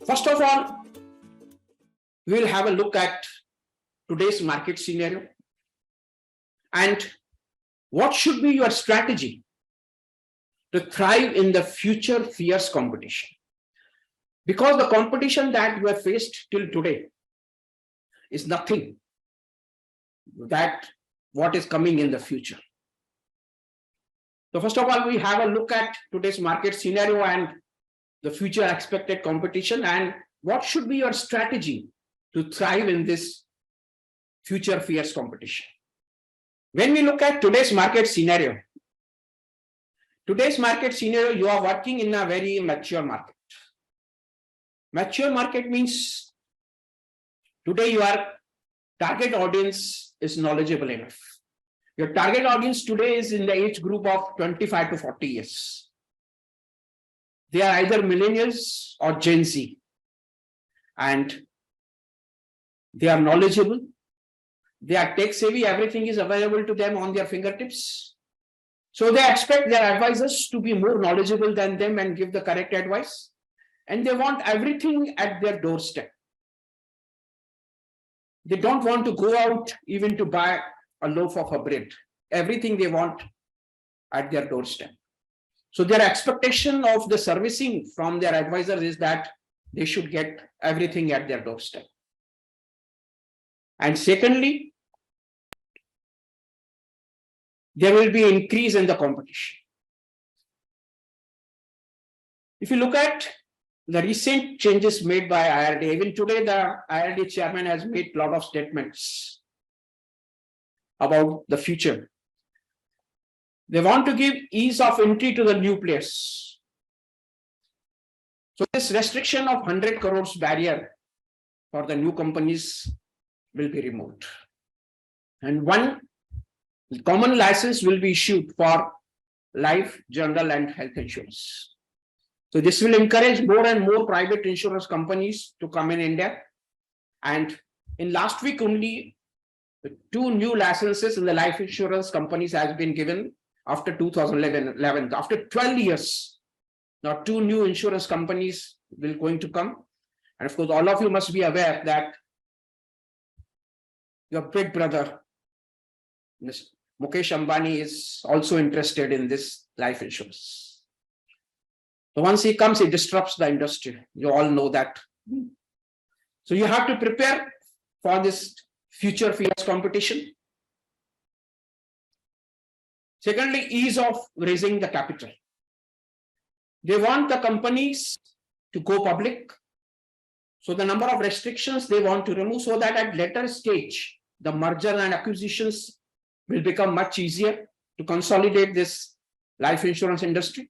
First of all, we will have a look at today's market scenario and what should be your strategy to thrive in the future fierce competition. Because the competition that you have faced till today is nothing that what is coming in the future. So first of all, we have a look at today's market scenario and the future expected competition and what should be your strategy to thrive in this future fierce competition. When we look at today's market scenario, you are working in a very mature market. Mature market means today your target audience is knowledgeable enough. Your target audience today is in the age group of 25 to 40 years. They are either millennials or Gen Z, and they are knowledgeable. They are tech savvy. Everything is available to them on their fingertips. So they expect their advisors to be more knowledgeable than them and give the correct advice. And they want everything at their doorstep. They don't want to go out even to buy a loaf of bread. Everything they want at their doorstep. So their expectation of the servicing from their advisors is that they should get everything at their doorstep. And secondly, there will be an increase in the competition. If you look at the recent changes made by IRD, even today the IRD chairman has made a lot of statements about the future. They want to give ease of entry to the new players. So this restriction of 100 crores barrier for the new companies will be removed. And one common license will be issued for life, general and health insurance. So this will encourage more and more private insurance companies to come in India. And in last week only, 2 new licenses in the life insurance companies has been given after 2011. After 12 years, now 2 new insurance companies will going to come. And of course, all of you must be aware that your big brother, Mr. Mukesh Ambani, is also interested in this life insurance. So once he comes, he disrupts the industry. You all know that. So you have to prepare for this future fierce competition. Secondly, ease of raising the capital. They want the companies to go public. So the number of restrictions they want to remove so that at later stage, the merger and acquisitions will become much easier to consolidate this life insurance industry.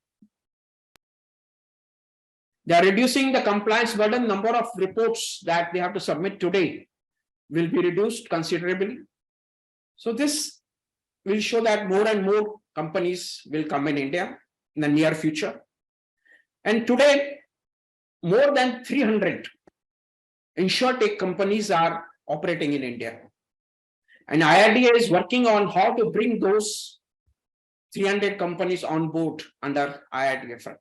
They are reducing the compliance burden. Number of reports that they have to submit today will be reduced considerably. So this will show that more and more companies will come in India in the near future. And today, more than 300 insurtech companies are operating in India. And IRDA is working on how to bring those 300 companies on board under IRDA front.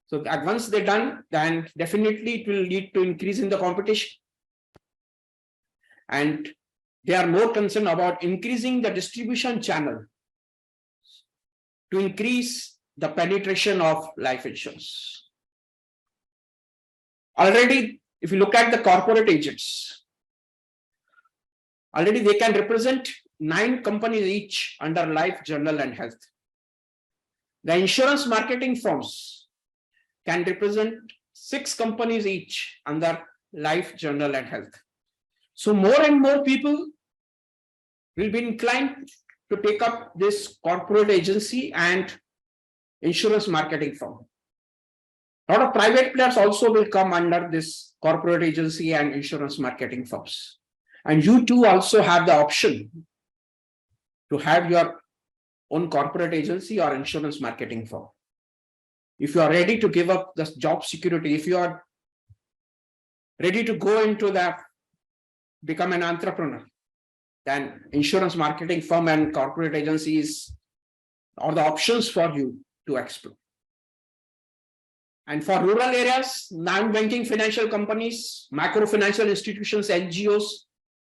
So that once they're done, then definitely it will lead to increase in the competition. And they are more concerned about increasing the distribution channel to increase the penetration of life insurance. Already, if you look at the corporate agents, already they can represent 9 companies each under life, general and health. The insurance marketing firms can represent 6 companies each under life, general and health. So more and more people will be inclined to take up this corporate agency and insurance marketing firm. A lot of private players also will come under this corporate agency and insurance marketing firms. And you too also have the option to have your own corporate agency or insurance marketing firm. If you are ready to give up the job security, if you are ready to go into the become an entrepreneur, then insurance marketing firm and corporate agencies are the options for you to explore. And for rural areas, non-banking financial companies, macro-financial institutions, NGOs,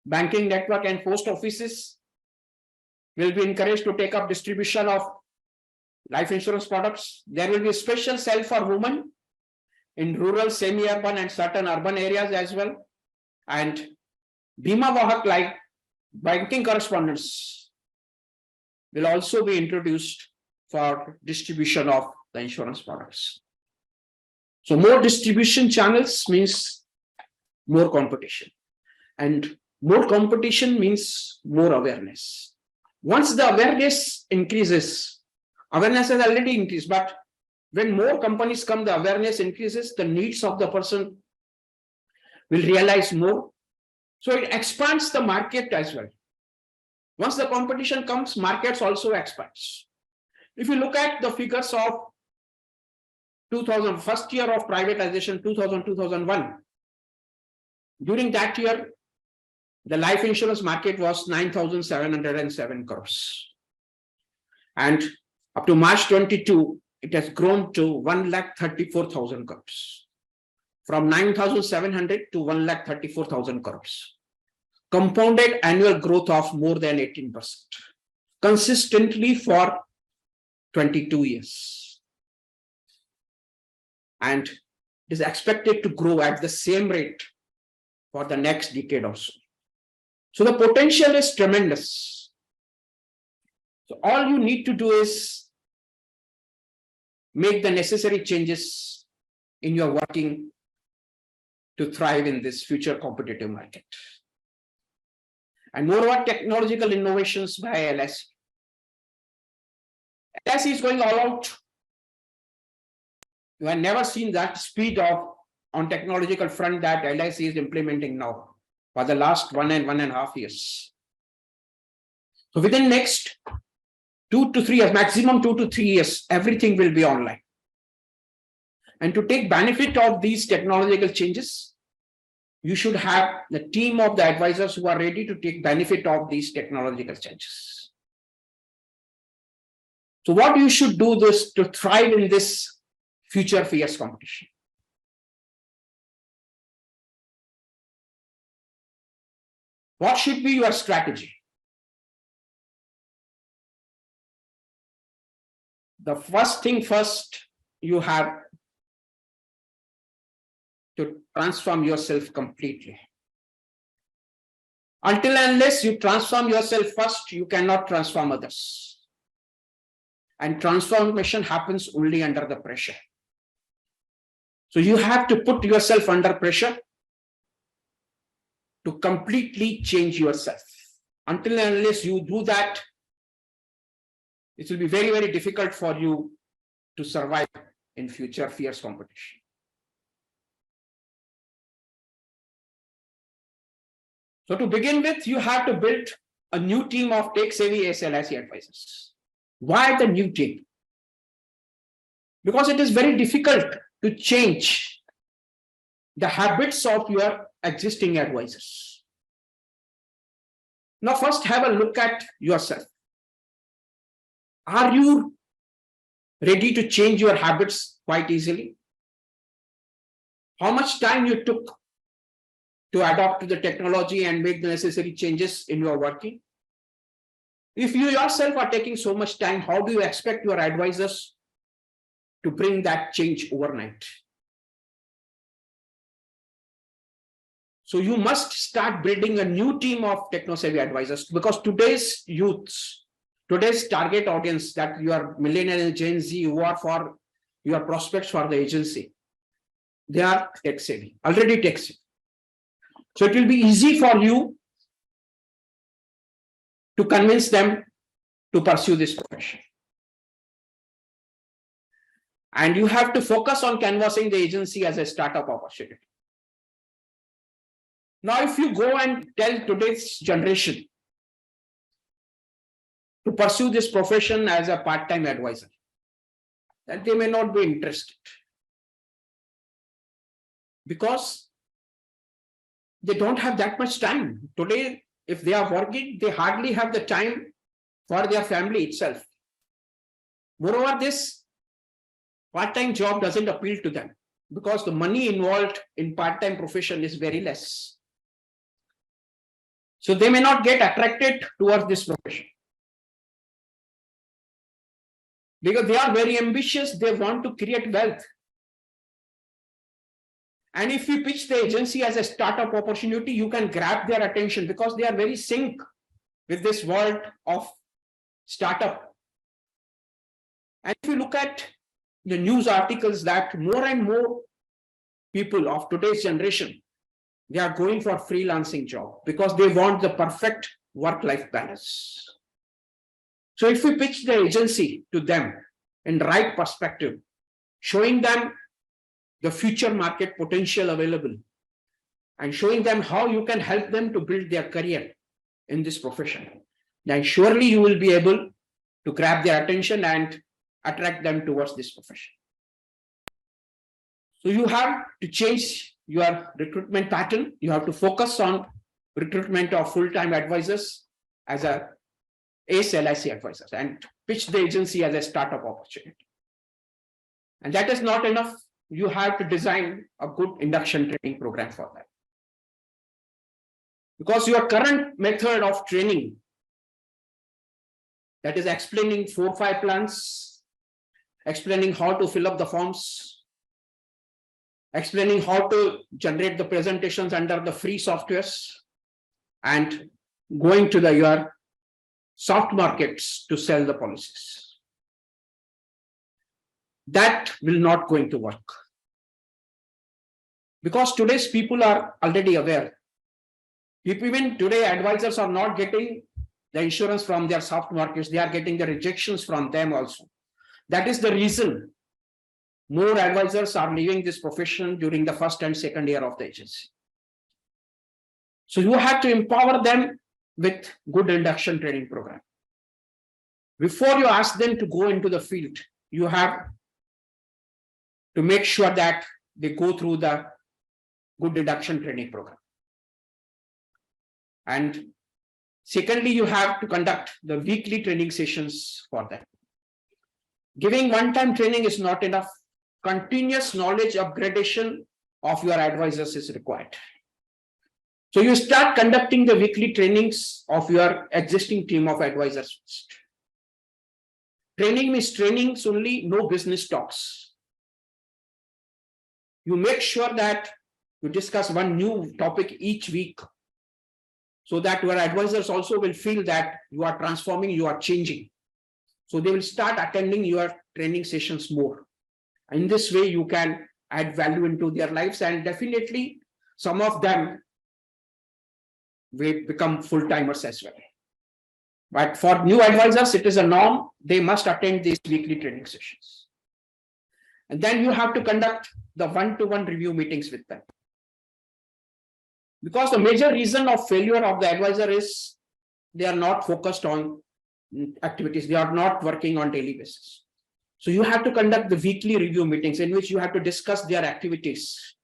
banking network and post offices will be encouraged to take up distribution of life insurance products. There will be a special cell for women in rural, semi-urban and certain urban areas as well. And Bima Vahak, like banking correspondents, will also be introduced for distribution of the insurance products. So more distribution channels means more competition, and more competition means more awareness. Once the awareness increases, awareness has already increased, but when more companies come, the awareness increases, the needs of the person will realize more. So it expands the market as well. Once the competition comes, markets also expands. If you look at the figures of 2000, first year of privatization, 2000-2001, during that year, the life insurance market was 9,707 crores. And up to March 22, it has grown to 1,34,000 crores. From 9,700 to 1,34,000 crores. Compounded annual growth of more than 18%. Consistently for 22 years. And it is expected to grow at the same rate for the next decade or so. So the potential is tremendous. So all you need to do is make the necessary changes in your working to thrive in this future competitive market. And moreover, technological innovations by LIC. LIC is going all out. You have never seen that speed of on technological front that LIC is implementing now for the last 1.5 years. So within next 2 to 3 years, maximum 2 to 3 years, everything will be online. And to take benefit of these technological changes, you should have the team of the advisors who are ready to take benefit of these technological changes. So what you should do this to thrive in this future fierce competition? What should be your strategy? The first thing first, you have to transform yourself completely. Until and unless you transform yourself first, you cannot transform others. And transformation happens only under the pressure. So you have to put yourself under pressure to completely change yourself. Until and unless you do that, it will be very, very difficult for you to survive in future fierce competition. So to begin with, you have to build a new team of tech-savvy LIC advisors. Why the new team? Because it is very difficult to change the habits of your existing advisors. Now, first have a look at yourself. Are you ready to change your habits quite easily? How much time you took to adapt to the technology and make the necessary changes in your working? If you yourself are taking so much time, how do you expect your advisors to bring that change overnight? So you must start building a new team of techno-savvy advisors, because today's youths, today's target audience, that you are millennial and Gen Z, who are for your prospects for the agency, they are tech-savvy, already tech-savvy. So it will be easy for you to convince them to pursue this profession. And you have to focus on canvassing the agency as a startup opportunity. Now, if you go and tell today's generation to pursue this profession as a part-time advisor, then they may not be interested, because they don't have that much time. Today, if they are working, they hardly have the time for their family itself. Moreover, this Part-time job doesn't appeal to them because the money involved in part-time profession is very less. So they may not get attracted towards this profession. Because they are very ambitious, they want to create wealth. And if you pitch the agency as a startup opportunity, you can grab their attention because they are very sync with this world of startup. And if you look at the news articles that more and more people of today's generation, they are going for freelancing job because they want the perfect work-life balance. So if we pitch the agency to them in the right perspective, showing them the future market potential available and showing them how you can help them to build their career in this profession, then surely you will be able to grab their attention and attract them towards this profession. So you have to change your recruitment pattern. You have to focus on recruitment of full-time advisors as LIC advisors and pitch the agency as a startup opportunity. And that is not enough. You have to design a good induction training program for that. Because your current method of training, that is explaining 4 or 5 plans, explaining how to fill up the forms, explaining how to generate the presentations under the free softwares, and going to your soft markets to sell the policies. That will not going to work. Because today's people are already aware. Even today, advisors are not getting the insurance from their soft markets. They are getting the rejections from them also. That is the reason more advisors are leaving this profession during the first and second year of the agency. So you have to empower them with good induction training program. Before you ask them to go into the field, you have to make sure that they go through the good induction training program. And secondly, you have to conduct the weekly training sessions for them. Giving one-time training is not enough. Continuous knowledge upgradation of your advisors is required. So you start conducting the weekly trainings of your existing team of advisors first. Training means trainings only, no business talks. You make sure that you discuss one new topic each week so that your advisors also will feel that you are transforming, you are changing. So they will start attending your training sessions more. In this way, you can add value into their lives, and definitely some of them will become full-timers as well. But for new advisors, it is a norm. They must attend these weekly training sessions. And then you have to conduct the one-to-one review meetings with them. Because the major reason of failure of the advisor is they are not focused on activities. They are not working on daily basis. So you have to conduct the weekly review meetings in which you have to discuss their activities.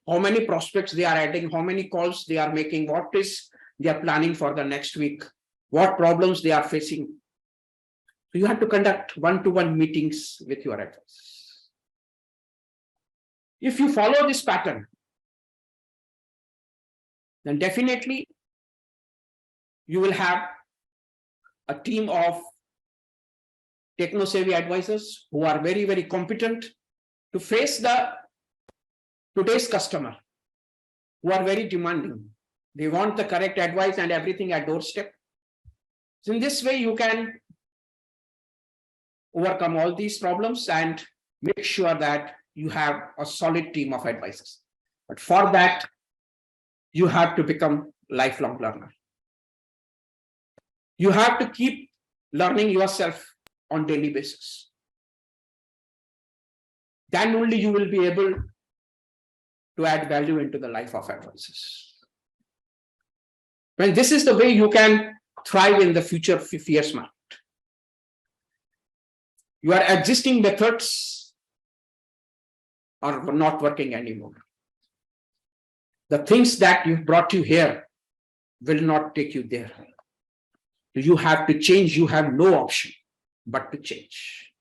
How many prospects they are adding, how many calls they are making, what is they are planning for the next week, what problems they are facing. So you have to conduct one-to-one meetings with your advisors. If you follow this pattern, then definitely you will have a team of techno-savvy advisors who are very, very competent to face the today's customer, who are very demanding. They want the correct advice and everything at doorstep. So in this way, you can overcome all these problems and make sure that you have a solid team of advisors. But for that, you have to become lifelong learner. You have to keep learning yourself on daily basis. Then only you will be able to add value into the life of advisors. When this is the way you can thrive in the future fierce market. Your existing methods are not working anymore. The things that you brought you here will not take you there. You have to change. You have no option but to change.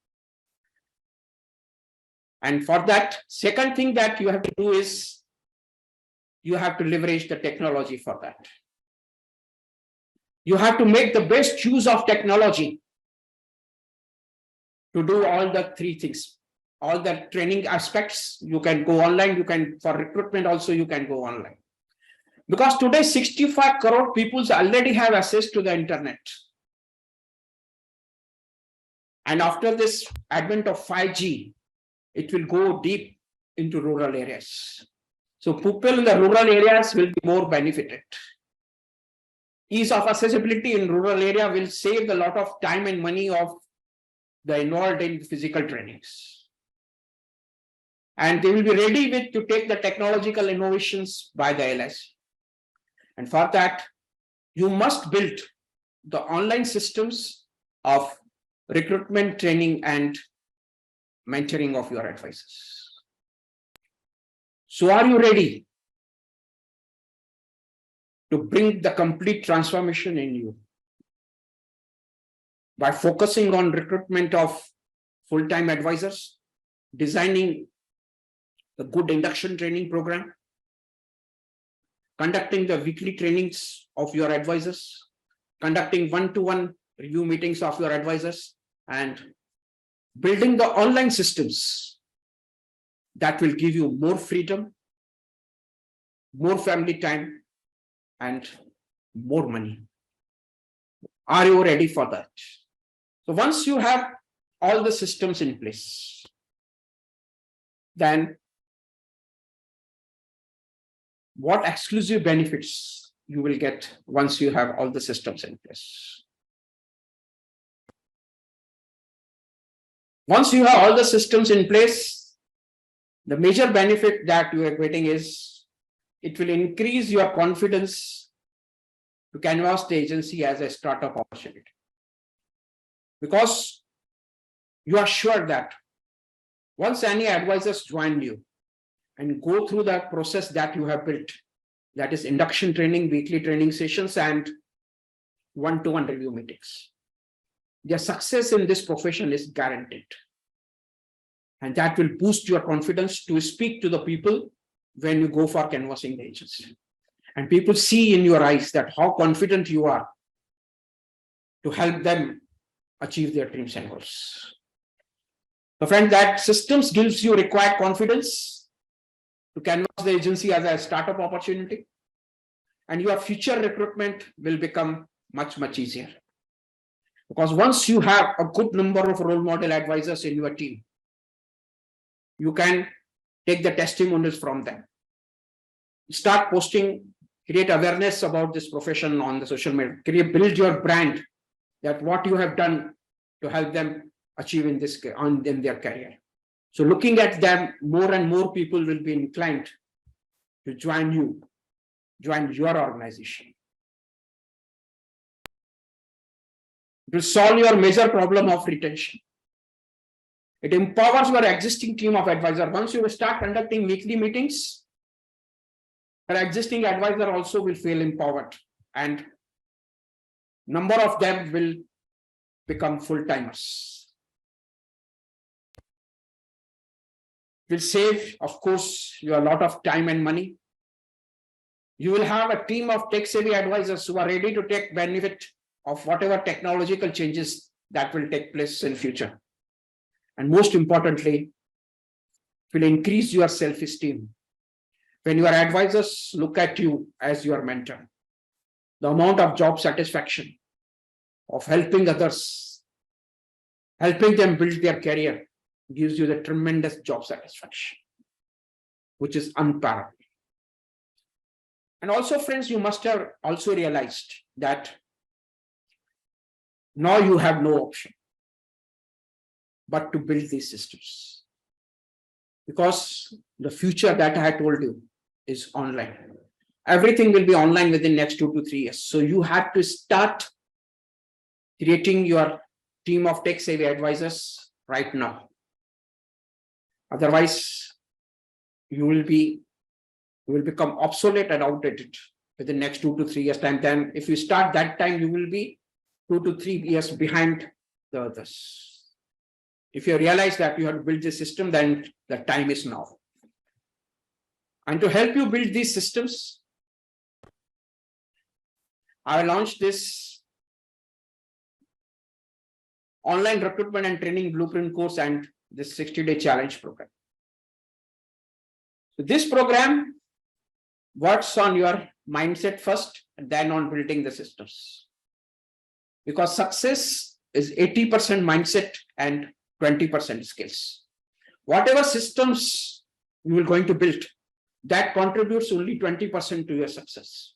And for that, second thing that you have to do is you have to leverage the technology for that. You have to make the best use of technology to do all the three things. All the training aspects, you can go online, you can, for recruitment also, you can go online. Because today 65 crore people already have access to the internet. And after this advent of 5G, it will go deep into rural areas. So people in the rural areas will be more benefited. Ease of accessibility in rural area will save a lot of time and money of the involved in physical trainings. And they will be ready with to take the technological innovations by the LIC. And for that, you must build the online systems of recruitment, training, and mentoring of your advisors. So are you ready to bring the complete transformation in you by focusing on recruitment of full-time advisors, designing the good induction training program, conducting the weekly trainings of your advisors, conducting one-to-one review meetings of your advisors, and building the online systems that will give you more freedom, more family time, and more money. Are you ready for that? So once you have all the systems in place, then what exclusive benefits you will get once you have all the systems in place? Once you have all the systems in place, the major benefit that you are getting is it will increase your confidence to canvass the agency as a startup opportunity. Because you are sure that once any advisors join you and go through that process that you have built, that is induction training, weekly training sessions, and one-to-one review meetings, their success in this profession is guaranteed. And that will boost your confidence to speak to the people when you go for canvassing the agency. And people see in your eyes that how confident you are to help them achieve their dreams and goals. So friend, that systems gives you required confidence to canvass the agency as a startup opportunity, and your future recruitment will become much, much easier. Because once you have a good number of role model advisors in your team, you can take the testimonials from them. Start posting, create awareness about this profession on the social media, build your brand, that what you have done to help them achieve in this in their career. So looking at them, more and more people will be inclined to join your organization. It will solve your major problem of retention. It empowers your existing team of advisors. Once you start conducting weekly meetings, your existing advisor also will feel empowered, and number of them will become full-timers. It will save, of course, you a lot of time and money. You will have a team of tech-savvy advisors who are ready to take benefit of whatever technological changes that will take place in future. And most importantly, it will increase your self-esteem. When your advisors look at you as your mentor, the amount of job satisfaction of helping others, helping them build their career, gives you the tremendous job satisfaction, which is unparalleled. And also, friends, you must have also realized that now you have no option but to build these systems. Because the future that I told you is online. Everything will be online within next 2 to 3 years. So you have to start creating your team of tech-savvy advisors right now. Otherwise, you will become obsolete and outdated within the next 2 to 3 years time. Then if you start that time, you will be 2 to 3 years behind the others. If you realize that you have to build this system, then the time is now. And to help you build these systems, I launched this online recruitment and training blueprint course and this 60-day challenge program. So this program works on your mindset first, and then on building the systems. Because success is 80% mindset and 20% skills. Whatever systems you are going to build, that contributes only 20% to your success.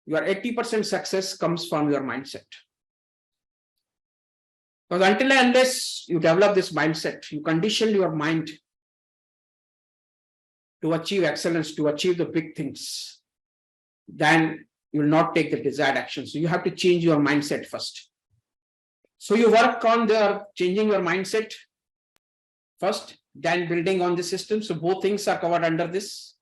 Your 80% success comes from your mindset. Because until and unless you develop this mindset, you condition your mind to achieve excellence, to achieve the big things, then you will not take the desired action. So you have to change your mindset first. So you work on changing your mindset first, then building on the system. So both things are covered under this.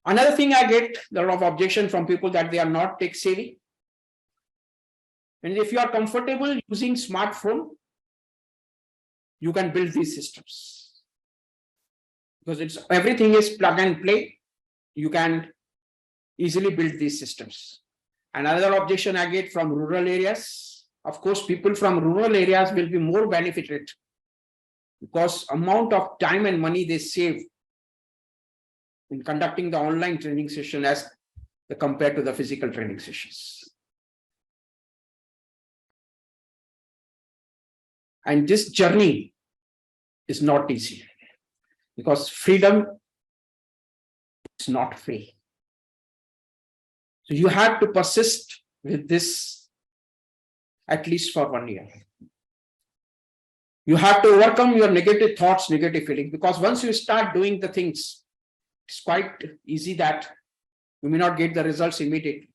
Another thing I get a lot of objection from people that they are not tech savvy. And if you are comfortable using smartphone, you can build these systems. Because everything is plug and play. You can easily build these systems. Another objection I get from rural areas. Of course, people from rural areas will be more benefited because amount of time and money they save in conducting the online training session as compared to the physical training sessions. And this journey is not easy because freedom is not free. So you have to persist with this at least for 1 year. You have to overcome your negative thoughts, negative feelings, because once you start doing the things, it's quite easy that you may not get the results immediately,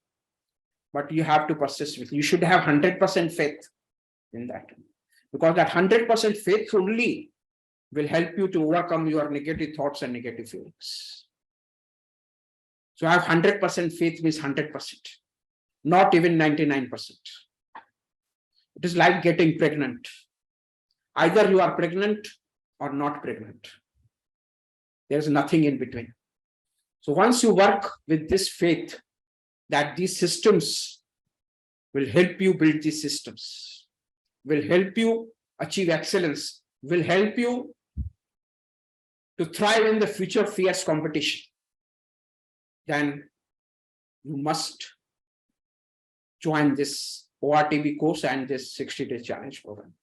but you have to persist with. You should have 100% faith in that, because that 100% faith only will help you to overcome your negative thoughts and negative feelings. So I have 100% faith means 100%, not even 99%. It is like getting pregnant. Either you are pregnant or not pregnant. There is nothing in between. So once you work with this faith that these systems will help you build these systems, will help you achieve excellence, will help you to thrive in the future fierce competition, then you must join this ORTB course and this 60-day challenge program.